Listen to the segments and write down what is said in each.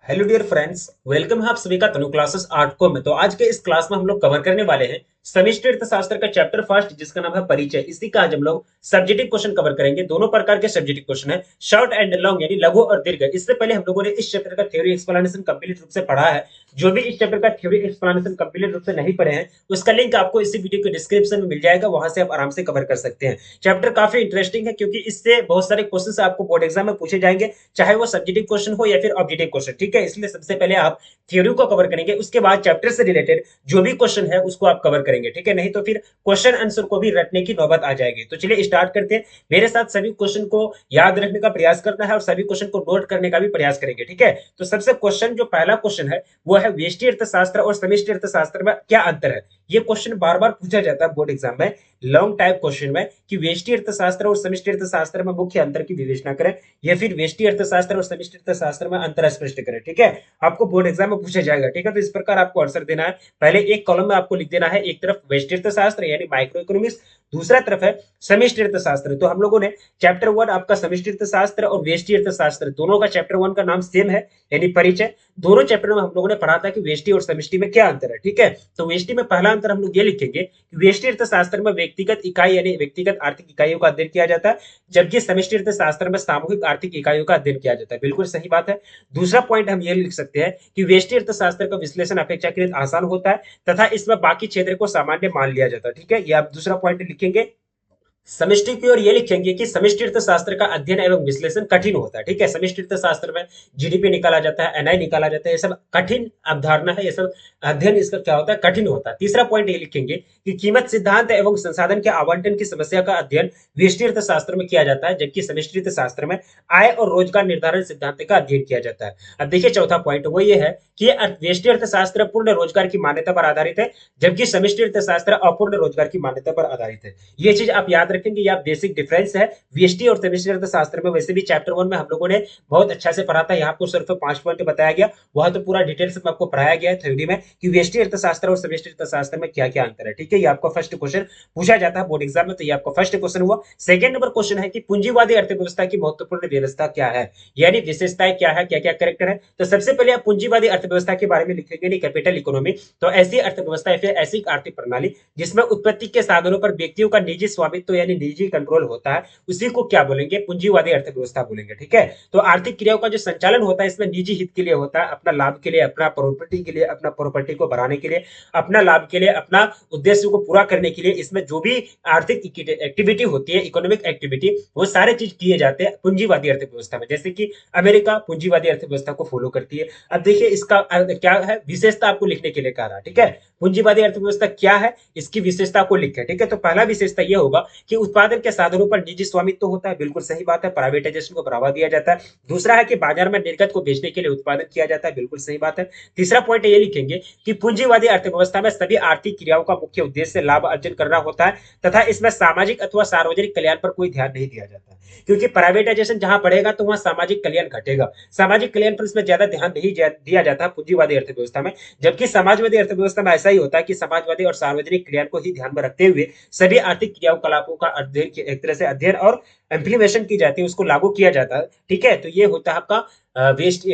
Hello dear friends, welcome है आप सभी का तनु क्लासेस आर्ट को में। तो आज के इस क्लास में हम लोग कवर करने वाले हैं समिष्टि अर्थशास्त्र का चैप्टर फर्स्ट, जिसका नाम है परिचय। इसी का आज हम लोग सब्जेक्टिव क्वेश्चन कवर करेंगे। दोनों प्रकार के सब्जेक्टिव क्वेश्चन है, शॉर्ट एंड लॉन्ग, यानी लघु और दीर्घ। इससे पहले हम लोगों ने इस चैप्टर का थ्योरी एक्सप्लेनेशन कंप्लीट रूप से पढ़ा है। जो भी इस चैप्टर का थ्योरी एक्सप्लेनेशन कंप्लीट रूप से नहीं पढ़े हैं, उसका लिंक आपको इसी वीडियो के डिस्क्रिप्शन में मिल जाएगा, वहां से आप आराम से कवर कर सकते हैं। चैप्टर काफी इंटरेस्टिंग है, क्योंकि इससे बहुत सारे क्वेश्चन आपको बोर्ड एग्जाम में पूछे जाएंगे, चाहे वो सब्जेक्टिव क्वेश्चन हो या फिर ऑब्जेक्टिव क्वेश्चन। ठीक है, इसलिए सबसे पहले आप थ्योरी को कवर करेंगे, उसके बाद चैप्टर से रिलेटेड जो भी क्वेश्चन है उसको आप कवर करेंगे। ठीक है, नहीं तो फिर क्वेश्चन आंसर को भी रटने की नौबत आ जाएगी। तो चलिए स्टार्ट करते हैं। मेरे साथ सभी क्वेश्चन को याद रखने का प्रयास करना है और सभी क्वेश्चन को नोट करने का भी प्रयास करेंगे। ठीक है, तो सबसे क्वेश्चन जो पहला क्वेश्चन है वो है व्यष्टि अर्थशास्त्र और समष्टि अर्थशास्त्र में क्या अंतर है। ये क्वेश्चन बार बार पूछा जाता है बोर्ड एग्जाम में, लॉन्ग टाइप क्वेश्चन में, कि व्यष्टि अर्थशास्त्र और समष्टि अर्थशास्त्र में मुख्य अंतर की विवेचना करें, या फिर व्यष्टि अर्थशास्त्र और समष्टि अर्थशास्त्र में अंतर स्पष्ट करें। ठीक है, आपको बोर्ड एग्जाम में पूछा जाएगा। ठीक है, तो इस प्रकार आपको आंसर देना है। पहले एक कॉलम में आपको लिख देना है, एक तरफ व्यष्टि अर्थशास्त्र यानी माइक्रो इकोनॉमिक्स, दूसरा तरफ है समष्टि अर्थशास्त्र। तो हम लोगों ने चैप्टर वन आपका समष्टि अर्थशास्त्र और व्यष्टि अर्थशास्त्र दोनों का चैप्टर वन का नाम सेम है, यानी परिचय। दोनों चैप्टर में हम लोगों ने पढ़ा था कि व्यष्टि और समष्टि में क्या अंतर है। ठीक है, तो व्यष्टि में पहला अंतर हम लोग ये लिखेंगे कि व्यष्टि अर्थशास्त्र में व्यक्तिगत इकाई यानी व्यक्तिगत आर्थिक इकाइयों का अध्ययन किया जाता है, जबकि समष्टि अर्थशास्त्र में सामूहिक आर्थिक इकाइयों का अध्ययन किया जाता है। बिल्कुल सही बात है। दूसरा पॉइंट हम ये लिख सकते हैं कि व्यष्टि अर्थशास्त्र का विश्लेषण अपेक्षाकृत आसान होता है तथा इसमें बाकी क्षेत्र को सामान्य मान लिया जाता है। ठीक है, ये आप दूसरा पॉइंट लिखेंगे। समष्टि की ओर ये लिखेंगे कि समष्टि अर्थशास्त्र का अध्ययन एवं विश्लेषण कठिन होता है। ठीक है, समष्टि अर्थशास्त्र में जीडीपी निकाला जाता है, एनआई निकाला जाता है, ये सब कठिन अवधारणा है, ये सब अध्ययन इसका क्या होता है, कठिन होता है। तीसरा पॉइंट ये लिखेंगे कि कीमत सिद्धांत एवं संसाधन के आवंटन की समस्या का अध्ययन व्यष्टि अर्थशास्त्र में किया जाता है, जबकि समष्टि अर्थशास्त्र में आय और रोजगार निर्धारण सिद्धांत का अध्ययन किया जाता है। अब देखिए चौथा पॉइंट वो ये है कि व्यष्टि अर्थशास्त्र पूर्ण रोजगार की मान्यता पर आधारित है, जबकि समष्टि अर्थशास्त्र अपूर्ण रोजगार की मान्यता पर आधारित है। ये चीज आप याद रखेंगे, ये बेसिक डिफरेंस है वीएसटी और समष्टि अर्थशास्त्र में। वैसे भी चैप्टर वन में हम लोगों ने बहुत अच्छा से पढ़ा था, यहाँ आपको सिर्फ 5 पॉइंट बताया गया, वहां तो पूरा डिटेल्स में आपको पढ़ाया गया है थ्योरी में कि व्यष्टि अर्थशास्त्र और समष्टि अर्थशास्त्र में क्या क्या अंतर है। ठीक है, ये आपका फर्स्ट क्वेश्चन पूछा जाता है बोर्ड एग्जाम में, तो ये आपका फर्स्ट क्वेश्चन हुआ। सेकंड नंबर क्वेश्चन है कि पूंजीवादी अर्थव्यवस्था की महत्वपूर्ण व्यवस्था क्या है, यानी विशेषताएं क्या है, क्या क्या कैरेक्टर है। तो सबसे पहले आप पूंजीवादी अर्थव्यवस्था के बारे में लिखेंगे, नहीं कैपिटल इकोनॉमी। तो ऐसी अर्थव्यवस्था फिर ऐसी आर्थिक प्रणाली जिसमें उत्पत्ति के साधनों पर व्यक्तियों का निजी स्वामित्व यानी निजी कंट्रोल होता है, उसी को क्या बोलेंगे, पूंजीवादी अर्थव्यवस्था बोलेंगे। ठीक है, तो आर्थिक क्रियाओं का जो संचालन होता है इसमें निजी हित के लिए होता है, अपना लाभ के लिए, अपना प्रॉपर्टी के लिए, अपना प्रॉपर्टी को बढ़ाने के लिए, अपना लाभ के लिए, अपना उद्देश्य को पूरा करने के लिए इसमें जो भी आर्थिक एक्टिविटी होती है, इकोनॉमिक एक्टिविटी, वो सारे चीज किए जाते हैं पूंजीवादी अर्थव्यवस्था में। जैसे कि अमेरिका पूंजीवादी अर्थव्यवस्था को फॉलो करती है। अब देखिए इसका क्या है, विशेषता आपको लिखने के लिए कह रहा। ठीक है, पूंजीवादी अर्थव्यवस्था क्या है, इसकी विशेषता को लिखें। ठीक है, तो पहला विशेषता यह होगा कि उत्पादन के साधनों पर निजी स्वामित्व होता है। बिल्कुल सही बात है, प्राइवेटाइजेशन को बढ़ावा दिया जाता है। दूसरा है कि बाजार में निर्गत को बेचने के लिए उत्पादन किया जाता है। बिल्कुल सही बात है। तीसरा पॉइंट ये लिखेंगे कि पूंजीवादी अर्थव्यवस्था में सभी आर्थिक क्रियाओं का मुख्य उद्देश्य लाभ अर्जन करना होता है तथा इसमें सामाजिक अथवा सार्वजनिक कल्याण पर कोई ध्यान नहीं दिया जाता, क्योंकि प्राइवेटाइजेशन जहां बढ़ेगा तो वहां सामाजिक कल्याण घटेगा। सामाजिक कल्याण पर इसमें ज्यादा ध्यान नहीं दिया जाता पूंजीवादी अर्थव्यवस्था में, जबकि समाजवादी अर्थव्यवस्था में ऐसा ही होता है कि समाजवादी और सार्वजनिक कल्याण को ही ध्यान में रखते हुए सभी आर्थिक क्रियाकलापों का अध्ययन, एक तरह से अध्ययन और इम्प्लीमेशन की जाती है, उसको लागू किया जाता है। ठीक है, तो ये होता है आपका वेस्ट,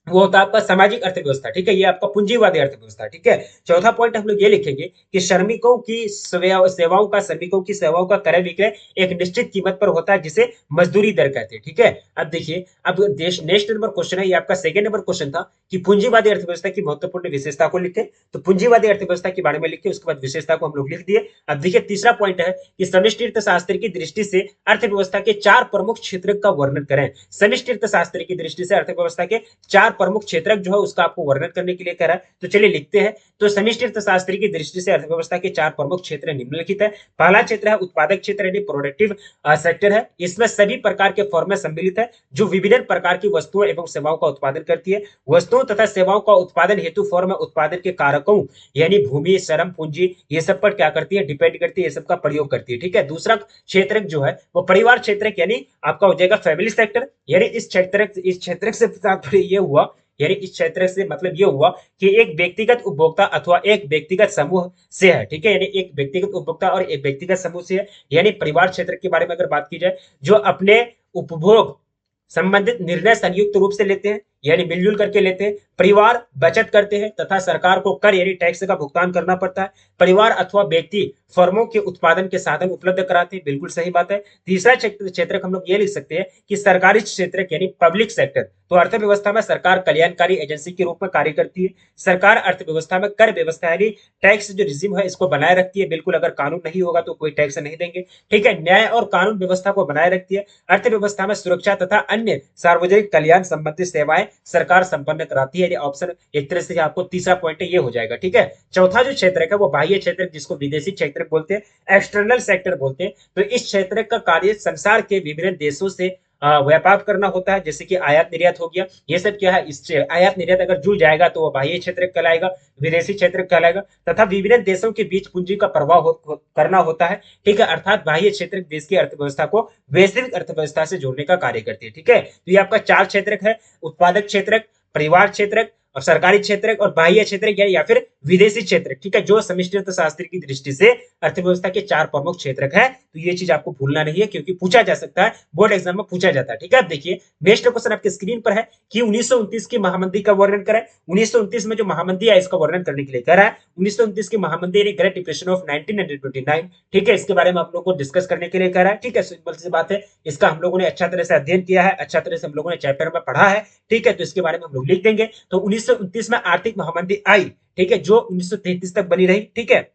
वो होता है आपका सामाजिक अर्थव्यवस्था। ठीक है, ये आपका पूंजीवादी अर्थव्यवस्था। ठीक है, चौथा पॉइंट हम लोग ये लिखेंगे कि श्रमिकों की सेवाओं का, श्रमिकों की सेवाओं का क्रय विक्रय एक निश्चित कीमत पर होता है, जिसे मजदूरी दर कहते हैं। ठीक है, अब देखिए, अब देश नेक्स्ट नंबर क्वेश्चन है, ये आपका सेकंड नंबर क्वेश्चन था कि पूंजीवादी अर्थव्यवस्था की महत्वपूर्ण विशेषता को लिखे। तो पूंजीवादी अर्थव्यवस्था के बारे में लिखे, उसके बाद विशेषता को हम लोग लिख दिए। अब देखिए तीसरा पॉइंट है कि समष्टि अर्थशास्त्र की दृष्टि से अर्थव्यवस्था के 4 प्रमुख क्षेत्र का वर्णन करें। समष्टि अर्थशास्त्र की दृष्टि से अर्थव्यवस्था के 4 प्रमुख क्षेत्र जो है उसका आपको वर्णन करने के लिए कह रहा है। तो चलिए लिखते हैं। तो समष्टि अर्थशास्त्र की दृष्टि से अर्थव्यवस्था के 4 प्रमुख क्षेत्र निम्नलिखित है। पहला क्षेत्र है उत्पादक क्षेत्र यानी प्रोडक्टिव सेक्टर है। इसमें सभी प्रकार के फर्में सम्मिलित है जो विभिन्न प्रकार की वस्तुओं एवं सेवाओं का उत्पादन करती है। वस्तुओं तथा सेवाओं का उत्पादन हेतु फर्म उत्पादन के कारकों यानी भूमि, श्रम, पूंजी, ये सब पर क्या करती है, डिपेंड करती है, ये सब का प्रयोग करती है। ठीक है, दूसरा क्षेत्र जो है वो परिवार क्षेत्र यानी आपका हो जाएगा फैमिली सेक्टर। यानी इस क्षेत्र से तात्पर्य ये हुआ, यानी इस क्षेत्र से मतलब ये हुआ कि एक व्यक्तिगत उपभोक्ता अथवा एक व्यक्तिगत समूह से है। ठीक है, यानी एक व्यक्तिगत उपभोक्ता और एक व्यक्तिगत समूह से है। यानी परिवार क्षेत्र के बारे में अगर बात की जाए, जो अपने उपभोग संबंधित निर्णय संयुक्त रूप से लेते हैं, यानी मिलजुल करके लेते हैं, परिवार बचत करते हैं तथा सरकार को कर यानी टैक्स का भुगतान करना पड़ता है, परिवार अथवा व्यक्ति फर्मों के उत्पादन के साधन उपलब्ध कराते हैं, बिल्कुल सही बात है। तीसरा क्षेत्र हम लोग ये लिख सकते हैं कि सरकारी क्षेत्र यानी पब्लिक सेक्टर, तो अर्थव्यवस्था में सरकार कल्याणकारी एजेंसी के रूप में कार्य करती है। सरकार अर्थव्यवस्था में कर व्यवस्था यानी टैक्स जो रिजिम है इसको बनाए रखती है, बिल्कुल अगर कानून नहीं होगा तो कोई टैक्स नहीं देंगे, ठीक है। न्याय और कानून व्यवस्था को बनाए रखती है, अर्थव्यवस्था में सुरक्षा तथा अन्य सार्वजनिक कल्याण संबंधी सेवाएं सरकार संपन्न कराती है। ऑप्शन एक तरह से आपको तीसरा पॉइंट ये हो जाएगा, ठीक है। चौथा जो क्षेत्र है वो बाह्य क्षेत्र, जिसको विदेशी क्षेत्र बोलते हैं, एक्सटर्नल सेक्टर बोलते हैं। तो इस क्षेत्र का कार्य संसार के विभिन्न देशों से व्यापार करना होता है, जैसे कि आयात निर्यात हो गया, ये सब क्या है, इस आयात निर्यात अगर जुड़ जाएगा तो वो बाह्य क्षेत्र कहलाएगा, विदेशी क्षेत्र कहलाएगा। तथा विभिन्न देशों के बीच पूंजी का प्रवाह करना होता है, ठीक है। अर्थात बाह्य क्षेत्र देश की अर्थव्यवस्था को वैश्विक अर्थव्यवस्था से जोड़ने का कार्य करती है, ठीक है। तो ये आपका चार क्षेत्र है, उत्पादक क्षेत्र, परिवार क्षेत्र और सरकारी क्षेत्र और बाह्य क्षेत्र या फिर विदेशी क्षेत्र, ठीक है, जो समष्टि अर्थशास्त्र की दृष्टि से अर्थव्यवस्था के चार प्रमुख क्षेत्र है। तो ये चीज आपको भूलना नहीं है क्योंकि पूछा जा सकता है, बोर्ड एग्जाम में पूछा जाता है, ठीक है। अब देखिए नेक्स्ट क्वेश्चन आपके स्क्रीन पर है कि 1929 की महामंदी का वर्णन करें। 1929 में जो महामंदी है इसका वर्णन करने के लिए कह रहा है। 1929 की महामंदी यानी ग्रेट डिप्रेशन ऑफ 1929, ठीक है, इसके बारे में आप लोग को डिस्कस करने के लिए कह रहा है, ठीक है। सिंपल सी बात है, इसका हम लोगों ने अच्छा तरह से अध्ययन किया है, अच्छा तरह से हम लोगों ने चैप्टर में पढ़ा है, ठीक है। तो इसके बारे में हम लोग लिख देंगे। तो 1929 में आर्थिक महामंदी आई, ठीक है, जो 1933 तक बनी रही, ठीक है।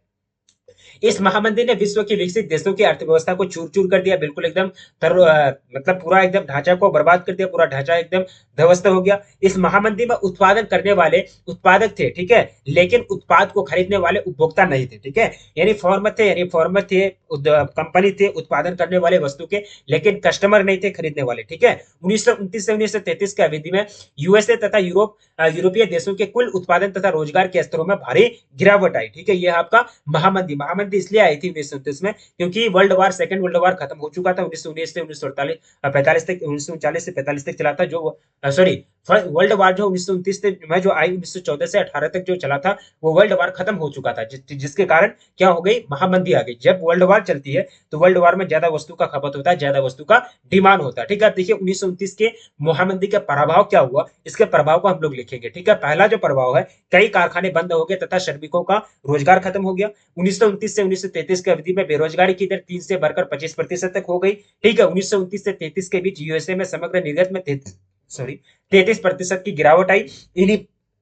इस महामंदी ने विश्व के विकसित देशों की अर्थव्यवस्था को चूर चूर कर दिया, बिल्कुल एकदम मतलब पूरा एकदम ढांचा को बर्बाद कर दिया, पूरा ढांचा एकदम ध्वस्त हो गया। इस महामंदी में उत्पादन करने वाले उत्पादक थे, ठीक है, लेकिन उत्पाद को खरीदने वाले उपभोक्ता नहीं थे, ठीक है। यानी फॉर्मर थे, कंपनी थे उत्पादन करने वाले वस्तु के, लेकिन कस्टमर नहीं थे खरीदने वाले, ठीक है। 1929 से 1933 की अवधि में यूएसए तथा यूरोपीय देशों के कुल उत्पादन तथा रोजगार के स्तरों में भारी गिरावट आई, ठीक है। यह आपका महामंदी महामंदी इसलिए आई थी 1929 में क्योंकि सेकंड वर्ल्ड वार खत्म हो चुका था 1919 से 1945 तक, 1940 से 45 तक चला था, जो सॉरी वर्ल्ड वार जो 1929 में जो आई 1914 से 18 तक जो चला था वो वर्ल्ड वार खत्म हो चुका था, जिसके कारण क्या हो गई, महामंदी आ गई। जब वर्ल्ड वार चलती है तो वर्ल्ड वार में ज्यादा वस्तु का खपत होता है, ज्यादा वस्तु का डिमांड होता है, ठीक है। देखिए 1929 के महामंदी का प्रभाव क्या हुआ, इसके प्रभाव को हम लोग लिखेंगे, ठीक है। पहला जो प्रभाव है, कई कारखाने बंद हो गए तथा श्रमिकों का रोजगार खत्म हो गया। 1929 से 1933 की अवधि में बेरोजगारी की दर 3 से बढ़कर 25% तक हो गई, ठीक है। 1929 से 33 के बीच यूएसए में समग्र निर्गत में 33% की गिरावट आई। इन्हीं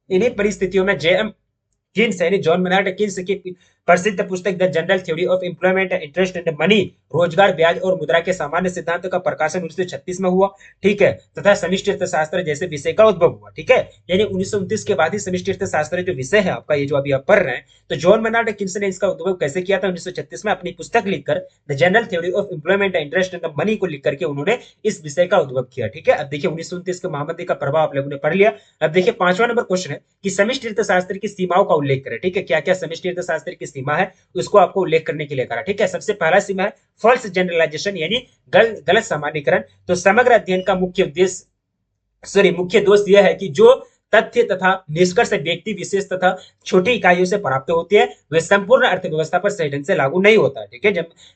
इन्हीं परिस्थितियों में जेएम किन्स यानी जॉन मेनार्ड किन्स की प्रसिद्ध पुस्तक the general theory of employment interest and money, रोजगार ब्याज और मुद्रा के सामान्य सिद्धांत का प्रकाशन 1936 में हुआ, ठीक है, तथा समष्टि अर्थशास्त्र जैसे विषय का उद्भव हुआ, ठीक है। यानी 1929 के बाद ही समष्टि अर्थशास्त्र जो विषय है आपका, ये जो अभी आप पढ़ रहे हैं, तो जॉन मेनार्ड किन्स ने इसका उद्भव कैसे किया था, 1936 में अपनी पुस्तक लिखकर the general theory of employment interest and money को लिख करके उन्होंने इस विषय का उद्भव किया, ठीक है। अब देखिए 1929 के महामंदी का प्रभाव आप लोगों ने पढ़ लिया। अब देखिए 5वां नंबर क्वेश्चन है कि समष्टि अर्थशास्त्र की सीमाओं का उल्लेख करें, ठीक है। क्या क्या समष्टि अर्थशास्त्र की सीमा है उसको आपको उल्लेख करने के लिए करा, ठीक है। सबसे पहला सीमा है फॉल्स जनरलाइजेशन यानी गलत सामान्यकरण। तो समग्र अध्ययन का मुख्य दोष यह है कि जो तथ्य तथा निष्कर्ष व्यक्ति विशेष तथा छोटी इकाइयों से प्राप्त होती है वे संपूर्ण अर्थव्यवस्था पर सही ढंग से लागू नहीं होता है, ठीक है।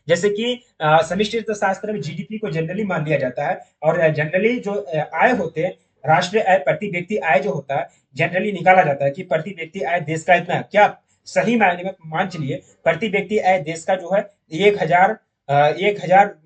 जैसे कि समष्टि अर्थशास्त्र में जीडीपी को जनरली मान लिया जाता है और जनरली जो आय होते हैं, राष्ट्रीय आय प्रति व्यक्ति आय जो होता है जनरली निकाला जाता है कि प्रति व्यक्ति आय देश का इतना, क्या सही मायने में मान चलिए प्रति व्यक्ति आय देश का जो है 1,000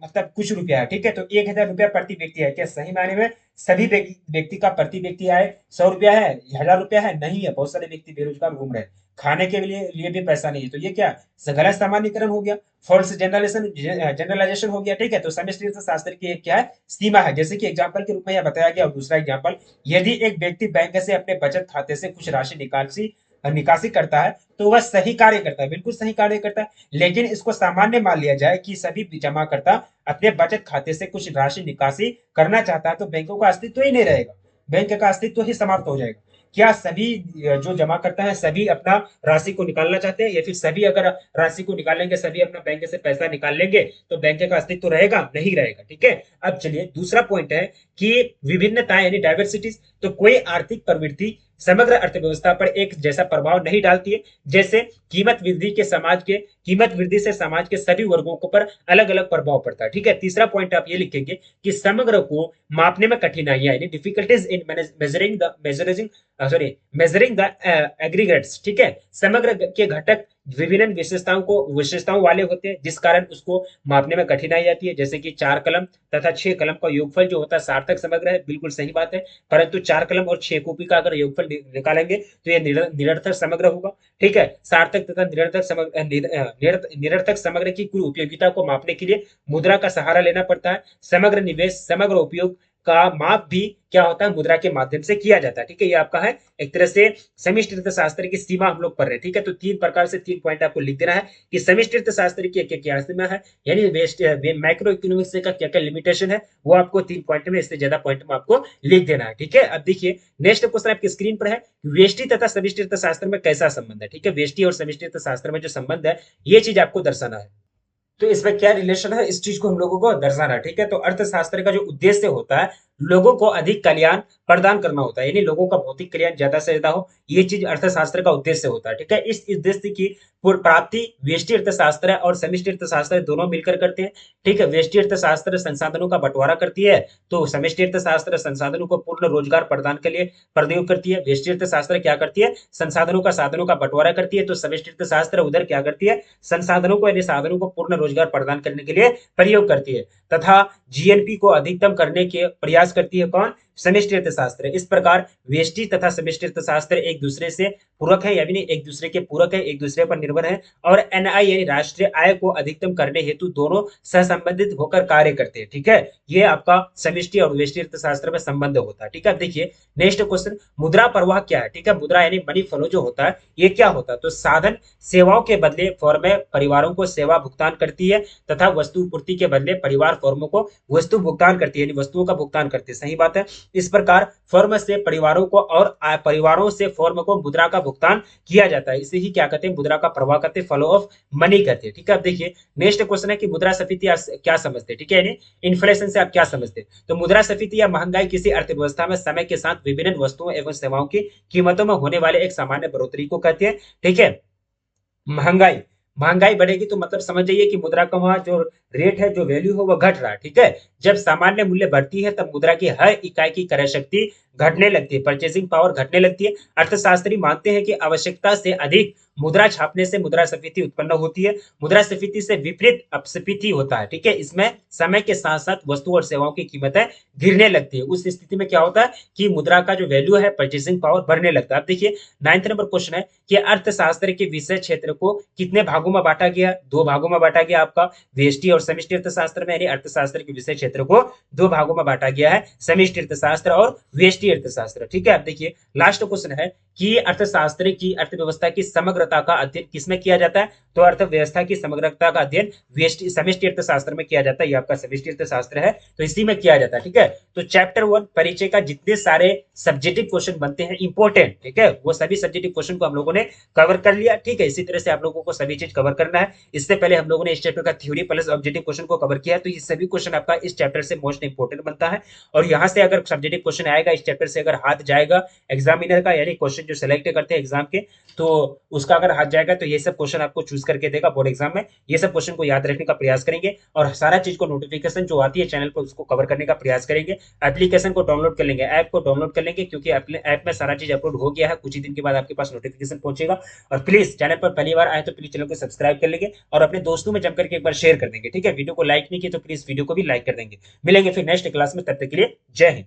मतलब कुछ रुपया है, ठीक है। तो 1,000 रुपया प्रति व्यक्ति है, क्या सही मायने में सभी व्यक्ति का प्रति व्यक्ति आय 100 रुपया है, 1,000 रुपया है? नहीं है। बहुत सारे व्यक्ति बेरोजगार घूम रहे हैं, खाने के लिए भी पैसा नहीं है, तो ये क्या गलत सामान्यकरण हो गया, फॉल्स जनरलाइजेशन हो गया, ठीक है। तो समष्टि अर्थशास्त्र की एक क्या है सीमा है, जैसे कि एग्जांपल के रूप में यह बताया गया। और दूसरा एग्जांपल, यदि एक व्यक्ति बैंक से अपने बचत खाते से कुछ राशि निकासी करता है तो वह सही कार्य करता है, बिल्कुल सही कार्य करता है। लेकिन इसको सामान्य मान लिया जाए कि सभी जमाकर्ता अपने बचत खाते से कुछ राशि निकासी करना चाहता है तो बैंकों का अस्तित्व ही नहीं रहेगा, बैंक का अस्तित्व ही समाप्त हो जाएगा। क्या सभी जो जमा करता है सभी अपना राशि को निकालना चाहते हैं, या फिर सभी अगर राशि को निकालेंगे, सभी अपना बैंक से पैसा निकाल लेंगे तो बैंक का अस्तित्व रहेगा? नहीं रहेगा, ठीक है। अब चलिए दूसरा पॉइंट है कि विभिन्नता यानी डायवर्सिटीज। तो कोई आर्थिक प्रवृत्ति समग्र अर्थव्यवस्था पर एक जैसा प्रभाव नहीं डालती है जैसे कीमत वृद्धि से समाज के सभी वर्गों को पर अलग अलग प्रभाव पड़ता है। ठीक है, तीसरा पॉइंट आप ये लिखेंगे कि समग्र को मापने में कठिनाइयां यानी difficulties in measuring the aggregates. ठीक है, समग्र के घटक विभिन्न विशेषताओं वाले होते हैं जिस कारण उसको मापने में कठिनाई आती है। जैसे कि 4 कलम तथा 6 कलम का योगफल जो होता है सार्थक समग्र है, बिल्कुल सही बात है, परंतु 4 कलम और 6 कॉपी का अगर योगफल निकालेंगे तो यह निरर्थक समग्र होगा। ठीक है, सार्थक तथा निरर्थक समग्र की कुल उपयोगिता को मापने के लिए मुद्रा का सहारा लेना पड़ता है। समग्र निवेश समग्र उपयोग का माप भी क्या होता है, मुद्रा के माध्यम से किया जाता है। ठीक है, ये आपका है एक तरह से समष्टि अर्थशास्त्र की सीमा हम लोग पढ़ रहे हैं। ठीक है, तो 3 प्रकार से 3 पॉइंट आपको लिख देना है कि समष्टि अर्थशास्त्र की क्या क्या सीमा है, यानी मैक्रो इकोनॉमिक्स का क्या क्या लिमिटेशन है, वो आपको 3 पॉइंट में, इससे ज्यादा पॉइंट में आपको लिख देना है। ठीक है, अब देखिए नेक्स्ट क्वेश्चन आपकी स्क्रीन पर है, व्यष्टि तथा समष्टि अर्थशास्त्र में कैसा संबंध है। ठीक है, व्यष्टि और समष्टि अर्थशास्त्र में जो संबंध है ये चीज आपको दर्शाना है। तो इसमें क्या रिलेशन है, इस चीज को हम लोगों को दर्शाना है। ठीक है, तो अर्थशास्त्र का जो उद्देश्य होता है लोगों को अधिक कल्याण प्रदान करना होता है, यानी लोगों का भौतिक कल्याण ज्यादा से ज्यादा हो, ये चीज अर्थशास्त्र का उद्देश्य होता है। ठीक है, इस उद्देश्य की प्राप्ति व्यष्टि अर्थशास्त्र और समष्टि अर्थशास्त्र दोनों मिलकर करते हैं। ठीक है, व्यष्टि अर्थशास्त्र संसाधनों का बंटवारा करती है तो समष्टि अर्थशास्त्र संसाधनों को पूर्ण रोजगार प्रदान के लिए प्रयोग करती है। व्यष्टि अर्थशास्त्र क्या करती है, संसाधनों का साधनों का बंटवारा करती है, तो समष्टि अर्थशास्त्र उधर क्या करती है, संसाधनों को यानी साधनों को पूर्ण रोजगार प्रदान करने के लिए प्रयोग करती है तथा जीएनपी को अधिकतम करने के प्रयास करती है कौन, समष्टि अर्थशास्त्र। इस प्रकार व्यष्टि तथा समष्टि अर्थशास्त्र एक दूसरे से पूरक है, यानी एक दूसरे के पूरक है, एक दूसरे पर निर्भर है, और एनआई यानी राष्ट्रीय आय को अधिकतम करने हेतु दोनों सहसंबंधित होकर कार्य करते हैं। ठीक है, ये आपका समष्टि और व्यष्टि अर्थशास्त्र में संबंध होता है। ठीक है, अब देखिए नेक्स्ट क्वेश्चन, मुद्रा प्रवाह क्या है। ठीक है, मुद्रा यानी मनी फ्लो जो होता है ये क्या होता है, तो साधन सेवाओं के बदले फर्में परिवारों को सेवा भुगतान करती है तथा वस्तु पूर्ति के बदले परिवार फर्मों को वस्तु भुगतान करती है, यानी वस्तुओं का भुगतान करती है। सही बात है, इस प्रकार फर्म से परिवारों को और परिवारों से फर्म को मुद्रा का भुगतान किया जाता है, इसे ही क्या कहते हैं, मुद्रा का प्रवाह कहते हैं, फ्लो ऑफ मनी कहते हैं। ठीक है, अब देखिए नेक्स्ट क्वेश्चन है कि मुद्रास्फीति क्या समझते हैं। ठीक है, यानी इन्फ्लेशन से आप क्या समझते हैं, तो मुद्रास्फीति या महंगाई किसी अर्थव्यवस्था में समय के साथ विभिन्न वस्तुओं एवं सेवाओं की कीमतों में होने वाले एक सामान्य बढ़ोतरी को कहते हैं। ठीक है, महंगाई महंगाई बढ़ेगी तो मतलब समझ जाइए कि मुद्रा का वहां जो रेट है, जो वैल्यू है वो घट रहा है। ठीक है, जब सामान्य मूल्य बढ़ती है तब मुद्रा की हर इकाई की क्रय शक्ति घटने लगती है, परचेसिंग पावर घटने लगती है। अर्थशास्त्री मानते हैं कि आवश्यकता से अधिक मुद्रा छापने से मुद्रास्फीति उत्पन्न होती है। मुद्रास्फीति से विपरीत अपस्फीति होता है। ठीक है, इसमें समय के साथ साथ वस्तु और सेवाओं की कीमतें गिरने लगती है। उस स्थिति में क्या होता है कि मुद्रा का जो वैल्यू है, परचेसिंग पावर बढ़ने लगता है। अब देखिए 9th नंबर क्वेश्चन है कि अर्थशास्त्र के विषय क्षेत्र को कितने भागों में बांटा गया, 2 भागों में बांटा गया आपका व्यष्टि और समष्टि अर्थशास्त्र में, यानी अर्थशास्त्र के विषय क्षेत्र को 2 भागों में बांटा गया है, समष्टि अर्थशास्त्र और व्यष्टि अर्थशास्त्र। ठीक है, अब देखिए लास्ट क्वेश्चन है कि अर्थशास्त्र की अर्थव्यवस्था की समग्रता का अध्ययन किसमें किया जाता है, तो अर्थव्यवस्था की समग्रता का अध्ययन समष्टि अर्थशास्त्र में किया जाता है। ये आपका समष्टि अर्थशास्त्र है तो इसी में किया जाता है। ठीक है, तो चैप्टर 1 परिचय का जितने सारे सब्जेक्टिव क्वेश्चन बनते हैं इंपॉर्टेंट, ठीक है, वो सभी सब्जेक्टिव क्वेश्चन को हम लोगों ने कवर कर लिया। ठीक है, इसी तरह से आप लोगों को सभी चीज कवर करना है। इससे पहले हम लोगों ने इस चैप्टर का थ्योरी प्लस ऑब्जेक्टिव क्वेश्चन को कवर किया है, तो ये सभी क्वेश्चन आपका इस चैप्टर से मोस्ट इंपोर्टेंट बनता है। और यहाँ से अगर सब्जेक्टिव क्वेश्चन आएगा इस चैप्टर से, अगर हाथ जाएगा एग्जामिनर का, यानी क्वेश्चन जो सिलेक्ट करते हैं एग्जाम के, तो उसका अगर हाथ जाएगा तो ये सब क्वेश्चन आपको चूज करके देगा बोर्ड एग्जाम में। ये सब क्वेश्चन को याद रखने का प्रयास करेंगे और सारा चीज को नोटिफिकेशन जो आती है चैनल पर उसको कवर करने का प्रयास करेंगे। एप्लीकेशन को डाउनलोड कर लेंगे, ऐप को डाउनलोड कर लेंगे, क्योंकि ऐप में सारा चीज अपलोड हो गया है, कुछ ही दिन के बाद आपके पास नोटिफिकेशन पहुंचेगा। और प्लीज चैनल पर पहली बार आए तो प्लीज चैनल को सब्सक्राइब कर लेंगे और अपने दोस्तों में जम करके एक बार शेयर कर देंगे। ठीक है, वीडियो को लाइक नहीं किया तो प्लीज वीडियो को भी लाइक कर देंगे। मिलेंगे फिर नेक्स्ट क्लास में, तब तक के लिए जय हिंद।